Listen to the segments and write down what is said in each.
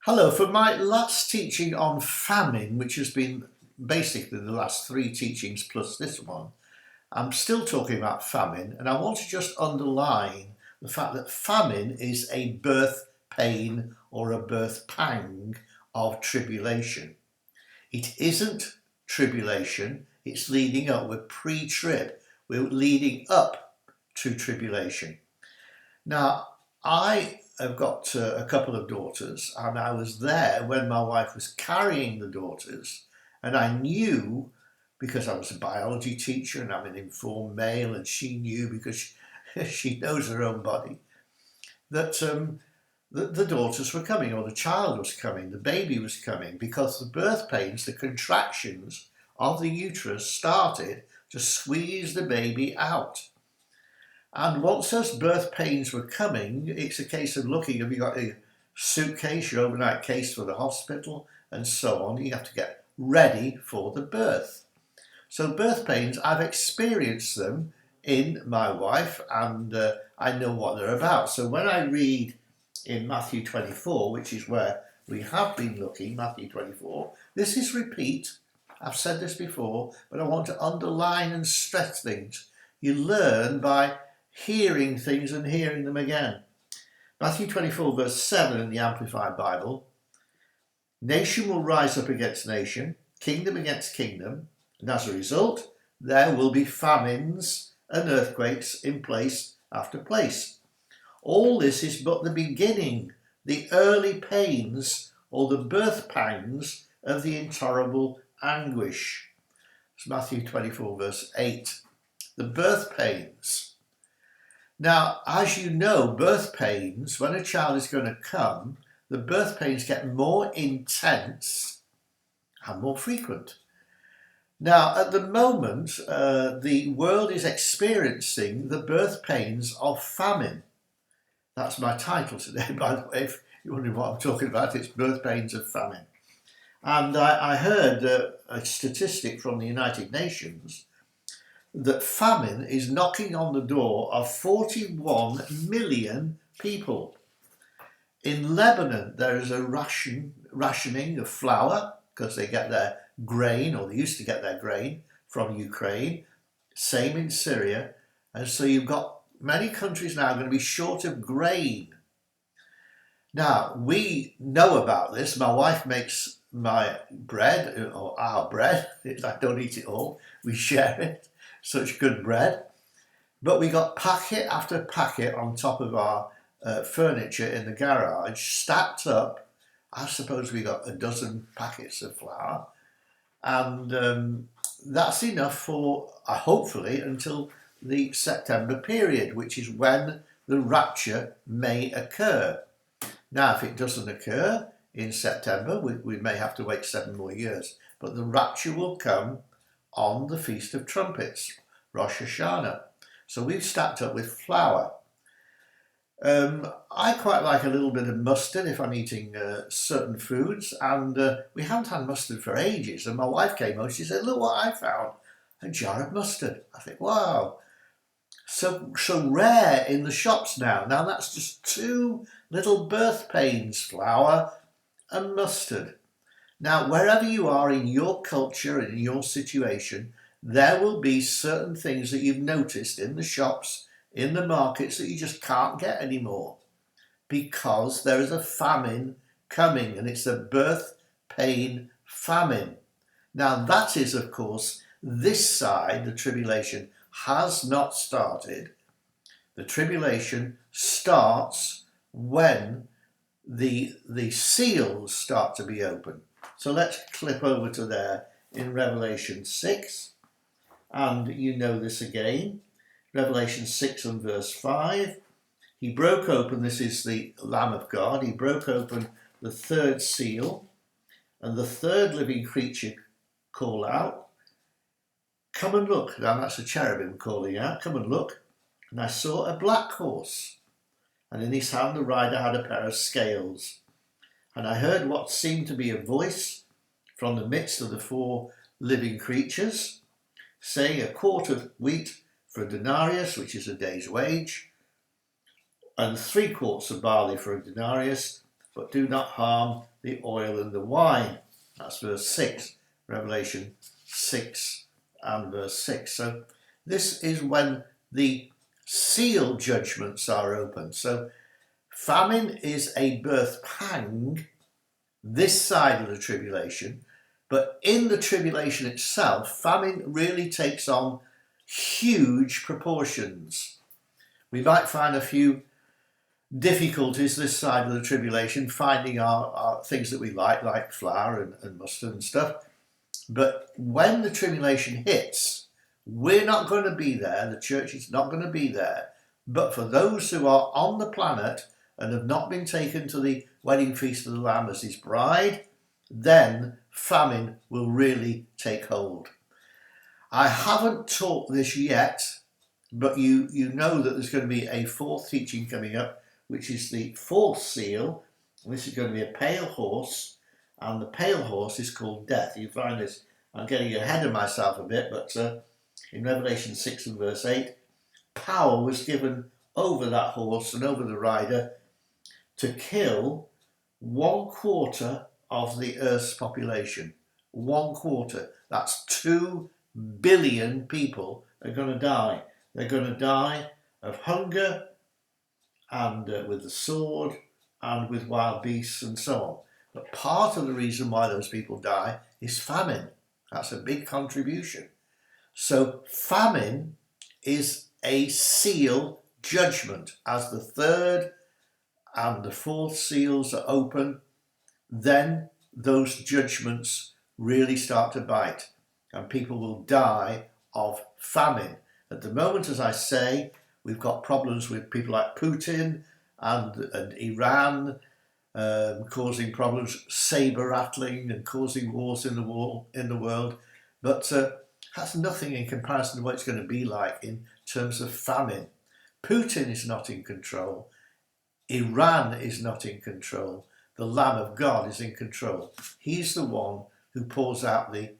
Hello, for my last teaching on famine, which has been basically the last three teachings plus this one, I'm still talking about famine, and I want to just underline the fact that famine is a birth pain or a birth pang of tribulation. It isn't tribulation, it's leading up, we're pre-trib, we're leading up to tribulation. Now, I have got a couple of daughters, and I was there when my wife was carrying the daughters, and I knew, because I was a biology teacher and I'm an informed male, and she knew because she knows her own body, that the daughters were coming, or the child was coming, the baby was coming, because the birth pains, the contractions of the uterus started to squeeze the baby out. And once those birth pains were coming, it's a case of looking, have you got a suitcase, your overnight case for the hospital, and so on. You have to get ready for the birth. So birth pains, I've experienced them in my wife, and I know what they're about. So when I read in Matthew 24, which is where we have been looking, Matthew 24, this is repeat. I've said this before, but I want to underline and stress things. You learn by hearing things and hearing them again. Matthew 24 verse 7 in the Amplified Bible. Nation will rise up against nation, kingdom against kingdom, and as a result there will be famines and earthquakes in place after place. All this is but the beginning, the early pains or the birth pangs of the intolerable anguish. It's Matthew 24 verse 8. The birth pains. Now, as you know, birth pains, when a child is going to come, the birth pains get more intense and more frequent. Now, at the moment, the world is experiencing the birth pains of famine. That's my title today, by the way. If you're wondering what I'm talking about, it's birth pains of famine. And I heard a statistic from the United Nations that famine is knocking on the door of 41 million people. In Lebanon, there is a rationing of flour because they get their grain, or they used to get their grain from Ukraine. Same in Syria. And so you've got many countries now going to be short of grain. Now, we know about this. My wife makes my bread, or our bread. I don't eat it all. We share it. Such good bread. But we got packet after packet on top of our furniture in the garage, stacked up. I suppose we got a dozen packets of flour. And that's enough for, hopefully, until the September period, which is when the rapture may occur. Now, if it doesn't occur in September, we may have to wait 7 more years. But the rapture will come on the Feast of Trumpets, Rosh Hashanah. So we've stacked up with flour. I quite like a little bit of mustard if I'm eating certain foods, and we haven't had mustard for ages. And my wife came home, she said, look what I found, a jar of mustard. I think, wow, so rare in the shops now. Now that's just 2 little birth pains, flour and mustard. Now, wherever you are in your culture and in your situation, there will be certain things that you've noticed in the shops, in the markets, that you just can't get anymore because there is a famine coming, and it's a birth pain famine. Now, that is, of course, this side, the tribulation has not started. The tribulation starts when the seals start to be open. So let's clip over to there in Revelation 6, and you know this again. Revelation 6 and verse 5. He broke open, this is the Lamb of God, he broke open the 3rd seal, and the 3rd living creature called out, come and look. Now that's a cherubim calling out, come and look. And I saw a black horse, and in his hand the rider had a pair of scales. And I heard what seemed to be a voice from the midst of the 4 living creatures, saying, a quart of wheat for a denarius, which is a day's wage, and 3 quarts of barley for a denarius, but do not harm the oil and the wine. That's verse 6, Revelation 6 and verse 6. So this is when the seal judgments are open. So famine is a birth pang this side of the tribulation, but in the tribulation itself, famine really takes on huge proportions. We might find a few difficulties this side of the tribulation finding our things that we like flour and mustard and stuff. But when the tribulation hits, we're not going to be there. The church is not going to be there. But for those who are on the planet and have not been taken to the wedding feast of the Lamb as his bride, then famine will really take hold. I haven't taught this yet, but you know that there's going to be a fourth teaching coming up, which is the fourth seal. This is going to be a pale horse, and the pale horse is called death. You find this, I'm getting ahead of myself a bit, but in Revelation 6 and verse 8, power was given over that horse and over the rider to kill 1/4 of the earth's population. 1/4. That's 2 billion people are going to die. They're going to die of hunger and with the sword and with wild beasts and so on. But part of the reason why those people die is famine. That's a big contribution. So famine is a seal judgment. As the third and the fourth seals are open, then those judgments really start to bite and people will die of famine. At the moment, as I say, we've got problems with people like Putin and Iran causing problems, saber rattling and causing wars in the world. But that's nothing in comparison to what it's going to be like in terms of famine. Putin is not in control. Iran is not in control. The Lamb of God is in control. He's the one who pours out the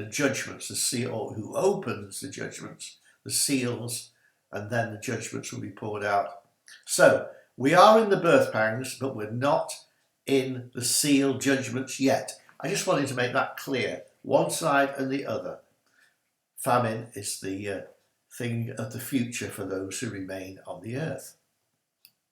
judgments, the seal, or who opens the judgments, the seals, and then the judgments will be poured out. So we are in the birth pangs, but we're not in the seal judgments yet. I just wanted to make that clear. One side and the other. Famine is the thing of the future for those who remain on the earth.